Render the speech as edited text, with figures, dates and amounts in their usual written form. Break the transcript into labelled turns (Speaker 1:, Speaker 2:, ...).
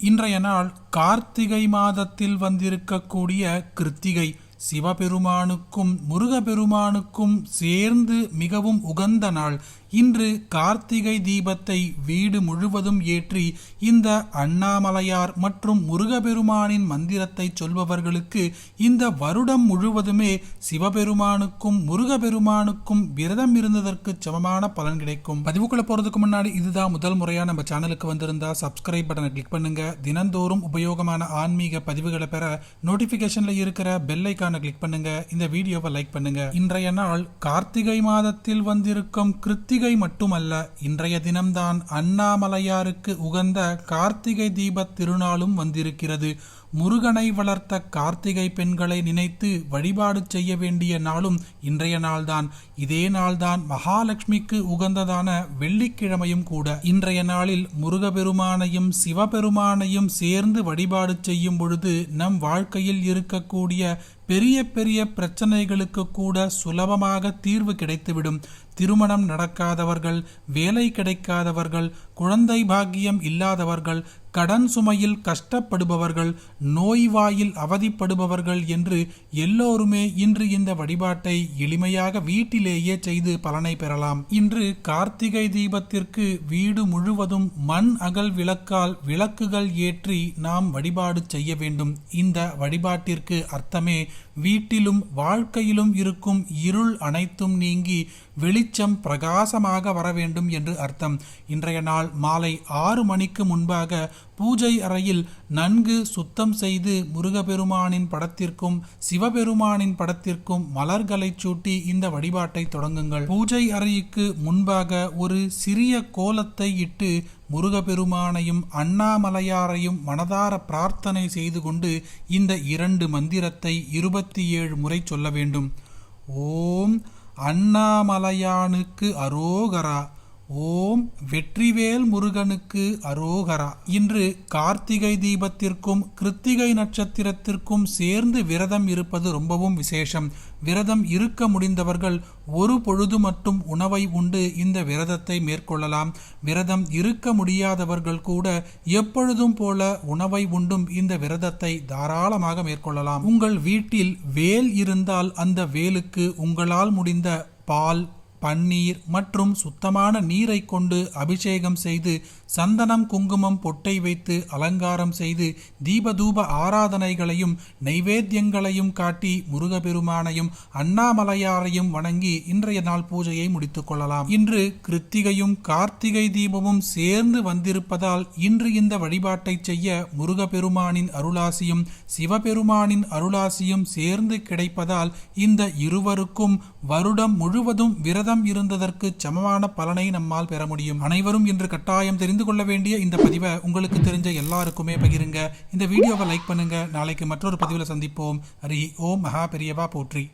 Speaker 1: இன்றைய நாள் கார்த்திகை மாதத்தில் வந்திருக்கக்கூடிய கிருத்திகை சிவபெருமானுக்கும் முருகபெருமானுக்கும் சேர்ந்து மிகவும் உகந்த நாள். இன்று கார்த்திகை தீபத்தை வீடு முழுவதும் ஏற்றி இந்த அண்ணாமலையார் மற்றும் முருகபெருமானின் மந்திரத்தை சொல்பவர்களுக்கு இந்த வருடம் முழுவதுமே சிவபெருமானுக்கும் முருகபெருமானுக்கும் விரதம் இருந்ததற்கு சமமான பலன் கிடைக்கும். பதிவுக்குள்ள போறதுக்கு முன்னாடி இதுதான் முதல் முறையா நம்ம சேனலுக்கு வந்திருந்தா சப்ஸ்கிரைப் பட்டனை கிளிக் பண்ணுங்க. தினந்தோறும் உபயோகமான ஆன்மீக பதிவுகளை பெற நோட்டிபிகேஷன்ல இருக்கிற பெல் ஐகானை கிளிக் பண்ணுங்க. இந்த வீடியோவை லைக் பண்ணுங்க. இன்றைய நாள் கார்த்திகை மாதத்தில் வந்திருக்கும் கிருத்திகை மட்டுமல்ல, இன்றைய தினம்தான் அண்ணாமலையாருக்கு உகந்த கார்த்திகை தீப திருநாளும் வந்திருக்கிறது. முருகனை வளர்த்த கார்த்திகை பெண்களை நினைத்து வழிபாடு செய்ய வேண்டிய நாளும் இன்றைய நாள்தான். இதே நாள்தான் மகாலட்சுமிக்கு உகந்ததான வெள்ளிக்கிழமையும் கூட. இன்றைய நாளில் முருகபெருமானையும் சிவபெருமானையும் சேர்ந்து வழிபாடு செய்யும் பொழுது நம் வாழ்க்கையில் இருக்கக்கூடிய பெரிய பெரிய பிரச்சனைகளுக்கு கூட சுலபமாக தீர்வு கிடைத்துவிடும். திருமணம் நடக்காதவர்கள், வேலை கிடைக்காதவர்கள், குழந்தை பாக்கியம் இல்லாதவர்கள், கடன் சுமையில் கஷ்டப்படுபவர்கள், நோய்வாயில் அவதிப்படுபவர்கள் என்று எல்லோருமே இன்று இந்த வழிபாட்டை எளிமையாக வீட்டிலேயே செய்து பலனை பெறலாம். இன்று கார்த்திகை தீபத்திற்கு வீடு முழுவதும் மண் அகல் விளக்கால் விளக்குகள் ஏற்றி நாம் வழிபாடு செய்ய வேண்டும். இந்த வழிபாட்டிற்கு அர்த்தமே வீட்டிலும் வாழ்க்கையிலும் இருக்கும் இருள் அனைத்தும் நீங்கி வெளிச்சம் பிரகாசமாக வர வேண்டும் என்று அர்த்தம். இன்றைய நாள் மாலை 6 மணிக்கு முன்பாக பூஜை அறையில் நன்கு சுத்தம் செய்து முருகபெருமானின் படத்திற்கும் சிவபெருமானின் படத்திற்கும் மலர்களை சூட்டி இந்த வழிபாட்டை தொடங்குங்கள். பூஜை அறைக்கு முன்பாக ஒரு சிறிய கோலத்தை இட்டு முருகபெருமானையும் அண்ணாமலையாரையும் மனதார பிரார்த்தனை செய்து கொண்டு இந்த 2 மந்திரத்தை 27 முறை சொல்ல வேண்டும். ஓம் அண்ணாமலையானுக்கு அரோகரா, ஓம் வெற்றிவேல் முருகனுக்கு அரோகரா. இன்று கார்த்திகை தீபத்திற்கும் கிருத்திகை நட்சத்திரத்திற்கும் சேர்ந்து விரதம் இருப்பது ரொம்பவும் விசேஷம். விரதம் இருக்க முடிந்தவர்கள் ஒரு பொழுது மட்டும் உணவை உண்டு இந்த விரதத்தை மேற்கொள்ளலாம். விரதம் இருக்க முடியாதவர்கள் கூட எப்பொழுதும் போல உணவை உண்டும் இந்த விரதத்தை தாராளமாக மேற்கொள்ளலாம். உங்கள் வீட்டில் வேல் இருந்தால் அந்த வேலுக்கு உங்களால் முடிந்த பால், பன்னீர் மற்றும் சுத்தமான நீரை கொண்டு அபிஷேகம் செய்து சந்தனம், குங்குமம், பொட்டை வைத்து அலங்காரம் செய்து தீபதூப ஆராதனைகளையும் நைவேத்தியங்களையும் காட்டி முருகபெருமானையும் அண்ணாமலையாரையும் வணங்கி இன்றைய நாள் பூஜையை முடித்துக் கொள்ளலாம். இன்று கிருத்திகையும் கார்த்திகை தீபமும் சேர்ந்து வந்திருப்பதால் இன்று இந்த வழிபாட்டை செய்ய முருகபெருமானின் அருளாசியும் சிவபெருமானின் அருளாசியும் சேர்ந்து கிடைப்பதால் இந்த இருவருக்கும் வருடம் முழுவதும் விரதம் இருந்ததற்கு சமமான பலனை நம்மால் பெற முடியும். அனைவரும் இன்று கட்டாயம் தெரிந்து கொள்ள வேண்டிய இந்த பதிவை உங்களுக்கு தெரிஞ்ச எல்லாருக்குமே பகிருங்க. இந்த வீடியோவை லைக் பண்ணுங்க. நாளைக்கு மற்றொரு பதிவில் சந்திப்போம். ஹரி ஓம். மகா பெரியவா போற்றி.